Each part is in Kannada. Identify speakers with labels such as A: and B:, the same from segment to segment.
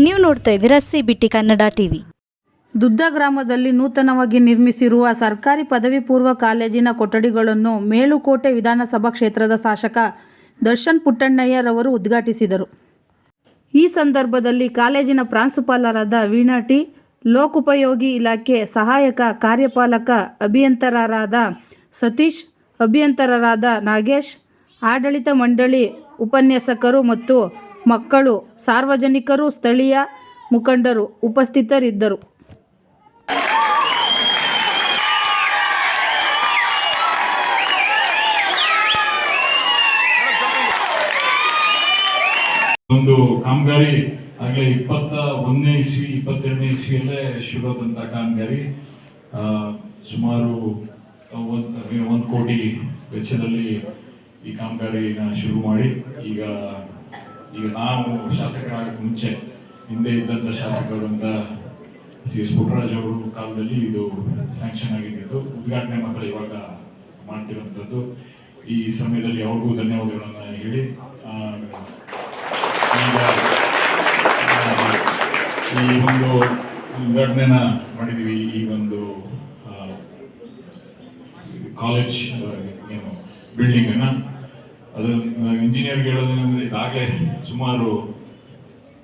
A: ನೀವು ನೋಡ್ತಾ ಇದ್ದೀರಾ CBT ಕನ್ನಡ ಟಿವಿ.
B: ದುದ್ದ ಗ್ರಾಮದಲ್ಲಿ ನೂತನವಾಗಿ ನಿರ್ಮಿಸಿರುವ ಸರ್ಕಾರಿ ಪದವಿ ಪೂರ್ವ ಕಾಲೇಜಿನ ಕೊಠಡಿಗಳನ್ನು ಮೇಲುಕೋಟೆ ವಿಧಾನಸಭಾ ಕ್ಷೇತ್ರದ ಶಾಸಕ ದರ್ಶನ್ ಪುಟ್ಟಣ್ಣಯ್ಯರವರು ಉದ್ಘಾಟಿಸಿದರು. ಈ ಸಂದರ್ಭದಲ್ಲಿ ಕಾಲೇಜಿನ ಪ್ರಾಂಶುಪಾಲರಾದ ವೀಣಾ ಟಿ, ಲೋಕೋಪಯೋಗಿ ಇಲಾಖೆ ಸಹಾಯಕ ಕಾರ್ಯಪಾಲಕ ಅಭಿಯಂತರರಾದ ಸತೀಶ್, ಅಭಿಯಂತರರಾದ ನಾಗೇಶ್, ಆಡಳಿತ ಮಂಡಳಿ ಉಪನ್ಯಾಸಕರು ಮತ್ತು ಮಕ್ಕಳು, ಸಾರ್ವಜನಿಕರು, ಸ್ಥಳೀಯ ಮುಖಂಡರು ಉಪಸ್ಥಿತರಿದ್ದರು.
C: ಒಂದು ಕಾಮಗಾರಿ ಆಗಲೇ 21ನೇ ಇಸ್ವಿ 22ನೇ ಇಸ್ವಿಯಲ್ಲೇ ಶುರುವಾದಂಥ ಕಾಮಗಾರಿ ಸುಮಾರು 1 ಕೋಟಿ ವೆಚ್ಚದಲ್ಲಿ ಈ ಕಾಮಗಾರಿನ ಶುರು ಮಾಡಿ ಈಗ ನಾವು ಶಾಸಕರಾಗಕ್ಕೆ ಮುಂಚೆ ಹಿಂದೆ ಇದ್ದಂಥ ಶಾಸಕರು ಅಂತ CS ಪುಟ್ಟರಾಜ್ ಅವರು ಕಾಲದಲ್ಲಿ ಇದು ಸ್ಯಾಂಕ್ಷನ್ ಆಗಿದ್ದು, ಉದ್ಘಾಟನೆ ಮಾತ್ರ ಇವಾಗ ಮಾಡ್ತಿರುವಂಥದ್ದು. ಈ ಸಮಯದಲ್ಲಿ ಅವ್ರಿಗೂ ಧನ್ಯವಾದಗಳನ್ನು ಹೇಳಿ ಈ ಒಂದು ಉದ್ಘಾಟನೆನ ಮಾಡಿದ್ದೀವಿ. ಈ ಒಂದು ಕಾಲೇಜ್ ಬಿಲ್ಡಿಂಗನ್ನು ಅದು ಇಂಜಿನಿಯರ್ಗೆ ಹೇಳೋದೇನೆಂದರೆ ಇದಾಗಲೇ ಸುಮಾರು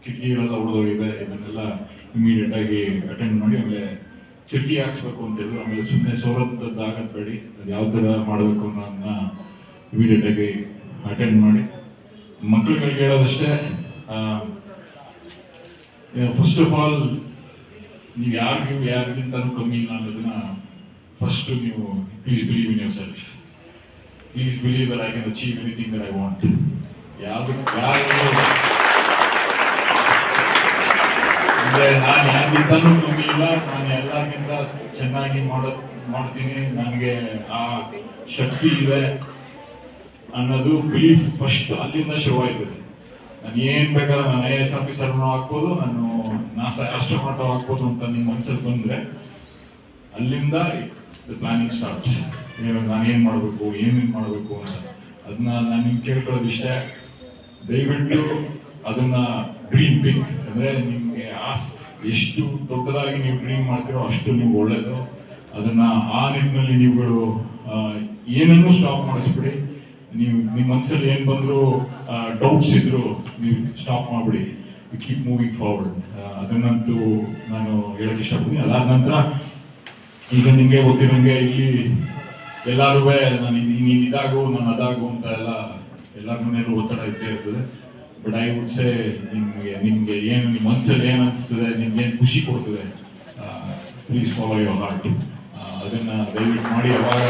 C: ಕಿಟಕಿಗಳೆಲ್ಲ ಉಳಿದೋಗಿದೆ. ಇದನ್ನೆಲ್ಲ ಇಮಿಡಿಯೇಟ್ ಆಗಿ ಅಟೆಂಡ್ ಮಾಡಿ ಆಮೇಲೆ ಚುಟ್ಟಿ ಹಾಕ್ಸ್ಬೇಕು ಅಂತ ಹೇಳಿದ್ರು. ಆಮೇಲೆ ಸುಮ್ಮನೆ ಸೌರಭ್ಯದ್ದಾಗದ್ ಬೇಡಿ, ಅದು ಯಾವ ಥರ ಮಾಡಬೇಕು ಅನ್ನೋದನ್ನ ಇಮಿಡಿಯೇಟ್ ಆಗಿ ಅಟೆಂಡ್ ಮಾಡಿ ಮಕ್ಕಳುಗಳಿಗೆ ಹೇಳೋದಷ್ಟೇ. ಫಸ್ಟ್ ಆಫ್ ಆಲ್ ನೀವು ಯಾರಿಗಿಂತನೂ ಕಮ್ಮಿ ಇಲ್ಲ ಅನ್ನೋದನ್ನ ಫಸ್ಟ್ ನೀವು please believe in your self. Please believe that I can achieve anything that I want. ನಾನು ಯಾರಿಗಿಂತನೂ ಕಮ್ಮಿ ಇಲ್ಲ, ನಾನು ಎಲ್ಲರಿಗಿಂತ ಚೆನ್ನಾಗಿ ಮಾಡ್ತೀನಿ, ನನಗೆ ಆ ಶಕ್ತಿ ಇದೆ ಅನ್ನೋದು ಬಿಲೀಫ್ ಫಸ್ಟ್ ಅಲ್ಲಿಂದ ಶುರುವಾಯ್ತದೆ. ನಾನು ಏನು ಬೇಕಾದ್ರೆ ನಾನು IAS ಆಫೀಸರ್ನೂ ಆಗ್ಬೋದು, ನಾನು NASA ಆಸ್ಟ್ರೋನಾಟ್ ಆಗ್ಬೋದು ಅಂತ ನಿಮ್ಮ ಮನಸ್ಸಲ್ಲಿ ಬಂದರೆ ಅಲ್ಲಿಂದ ಪ್ಲಾನಿಂಗ್ ಸ್ಟಾರ್ಟ್ಸ್. ನಾನು ಏನು ಮಾಡಬೇಕು, ಏನೇನು ಮಾಡಬೇಕು ಅಂತ ಅದನ್ನ ನಾನು ನಿಮ್ಗೆ ಕೇಳ್ಕೊಳ್ಳೋದಿಷ್ಟೇ. ದಯವಿಟ್ಟು ಅದನ್ನ ಡ್ರೀಮ್ ಬಿಗ್. ಅಂದರೆ ನಿಮಗೆ ಎಷ್ಟು ದೊಡ್ಡದಾಗಿ ನೀವು ಡ್ರೀಮ್ ಮಾಡ್ತೀರೋ ಅಷ್ಟು ನೀವು ಒಳ್ಳೆಯದು. ಅದನ್ನ ಆ ನಿಟ್ಟಿನಲ್ಲಿ ನೀವುಗಳು ಏನನ್ನೂ ಸ್ಟಾಪ್ ಮಾಡಿಸ್ಬಿಡಿ. ನೀವು ನಿಮ್ಮ ಮನಸ್ಸಲ್ಲಿ ಏನು ಬಂದರೂ ಡೌಟ್ಸ್ ಇದ್ರು ನೀವು ಸ್ಟಾಪ್ ಮಾಡಿಬಿಡಿ. You keep moving forward. ಅದನ್ನಂತೂ ನಾನು ಹೇಳಕ್ಕೆ ಇಷ್ಟಪಡ್ತೀನಿ. ಅದಾದ ನಂತರ ಈಗ ನಿಮಗೆ ಗೊತ್ತಿರೋಂಗೆ ಇಲ್ಲಿ ಎಲ್ಲರೂ ನೀನು ಇದಾಗು, ನಾನು ಅದಾಗು ಅಂತ ಎಲ್ಲರ ಮನೆಯಲ್ಲೂ ಒತ್ತಡ ಇದ್ದೇ ಇರ್ತದೆ. ಬಟ್ ಐ ವುಡ್ ಸೇ ನಿಮಗೆ ಏನು ನಿಮ್ಮ ಮನಸ್ಸಲ್ಲಿ ಏನು ಅನಿಸ್ತದೆ, ನಿಮ್ಗೆ ಏನು ಖುಷಿ ಕೊಡ್ತದೆ, ಪ್ಲೀಸ್ ಫಾಲೋ ಯುವರ್ ಹಾರ್ಟ್. ಅದನ್ನು ದಯವಿಟ್ಟು ಮಾಡಿ. ಅವಾಗ